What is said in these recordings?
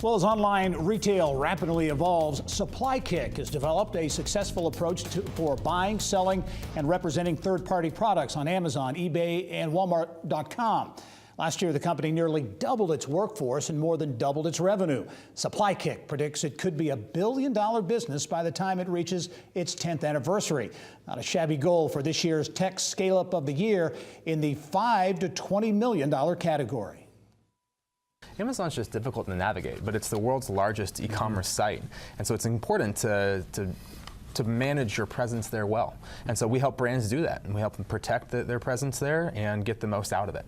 Well, as online retail rapidly evolves, SupplyKick has developed a successful approach for buying, selling, and representing third-party products on Amazon, eBay, and Walmart.com. Last year, the company nearly doubled its workforce and more than doubled its revenue. SupplyKick predicts it could be a billion-dollar business by the time it reaches its 10th anniversary. Not a shabby goal for this year's tech scale-up of the year in the $5 to $20 million category. Amazon's just difficult to navigate, but it's the world's largest e-commerce site. And so it's important to manage your presence there well. And so we help brands do that, and we help them protect their presence there and get the most out of it.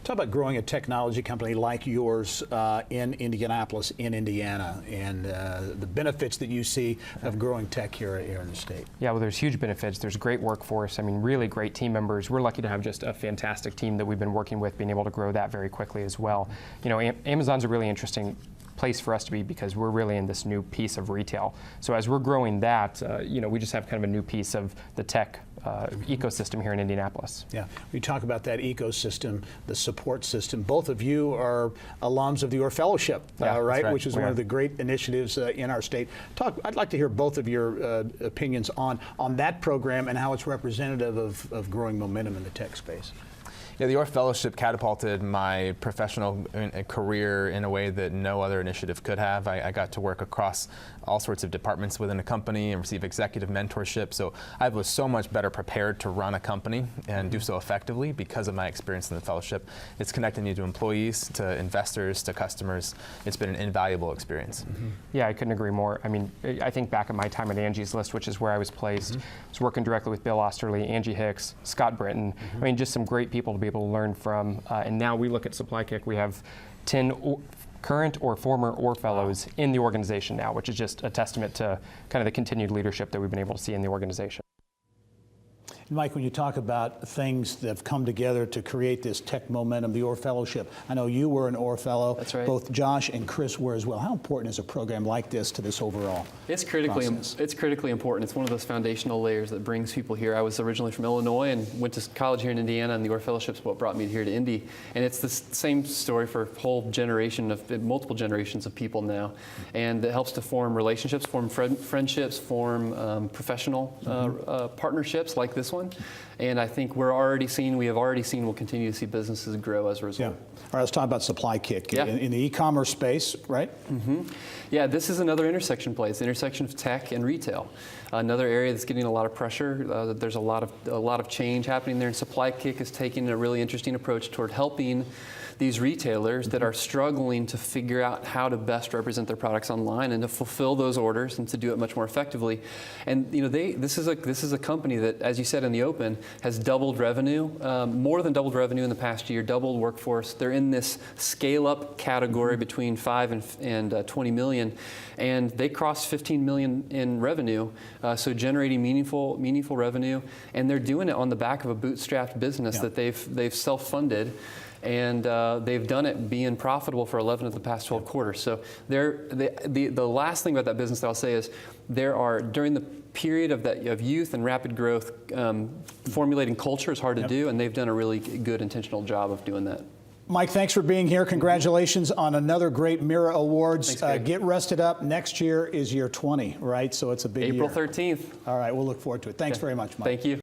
Talk about growing a technology company like yours in Indianapolis, in Indiana, and the benefits that you see of growing tech here in the state. Yeah, well, there's huge benefits. There's great workforce. I mean, really great team members. We're lucky to have just a fantastic team that we've been working with, being able to grow that very quickly as well. You know, Amazon's a really interesting place for us to be because we're really in this new piece of retail. So as we're growing that, you know, we just have kind of a new piece of the tech ecosystem here in Indianapolis. Yeah, we talk about that ecosystem, the support system. Both of you are alums of the Orr Fellowship, right? Which is one of the great initiatives in our state. I'd like to hear both of your opinions on that program and how it's representative of growing momentum in the tech space. Yeah, the Orr Fellowship catapulted my professional career in a way that no other initiative could have. I got to work across all sorts of departments within a company and receive executive mentorship. So I was so much better prepared to run a company and do so effectively because of my experience in the fellowship. It's connecting you to employees, to investors, to customers. It's been an invaluable experience. Yeah, I couldn't agree more. I mean, I think back at my time at Angie's List, which is where I was placed. I was working directly with Bill Osterly, Angie Hicks, Scott Britton. I mean, just some great people to be able to learn from. And now we look at SupplyKick, we have 10 current or former Orr Fellows in the organization now, which is just a testament to kind of the continued leadership that we've been able to see in the organization. Mike, when you talk about things that have come together to create this tech momentum, the Orr Fellowship, I know you were an Orr Fellow. That's right. Both Josh and Chris were as well. How important is a program like this to this overall It's critically important. It's one of those foundational layers that brings people here. I was originally from Illinois and went to college here in Indiana, and the Orr Fellowship is what brought me here to Indy. And it's the same story for a whole generation of multiple generations of people now. And it helps to form relationships, form friendships, form professional partnerships like this one. And I think we have already seen, we'll continue to see businesses grow as a result. Yeah. All right, let's talk about SupplyKick. Yeah. In the e-commerce space, right? Yeah, this is another intersection place, the intersection of tech and retail. Another area that's getting a lot of pressure. There's a lot of change happening there, and SupplyKick is taking a really interesting approach toward helping these retailers that are struggling to figure out how to best represent their products online and to fulfill those orders and to do it much more effectively. And you know, this is a company that, as you said in the open, has doubled revenue, more than doubled revenue in the past year, doubled workforce. They're in this scale-up category between 5 and 20 million, and they crossed 15 million in revenue, so generating meaningful revenue, and they're doing it on the back of a bootstrapped business that they've self-funded. And they've done it being profitable for 11 of the past 12 quarters. So the last thing about that business that I'll say is during the period of youth and rapid growth, formulating culture is hard to do, and they've done a really good intentional job of doing that. Mike, thanks for being here. Congratulations on another great Mira Awards. Thanks, get rested up. Next year is year 20, right? So it's a big April year. 13th. All right, we'll look forward to it. Thanks very much, Mike. Thank you.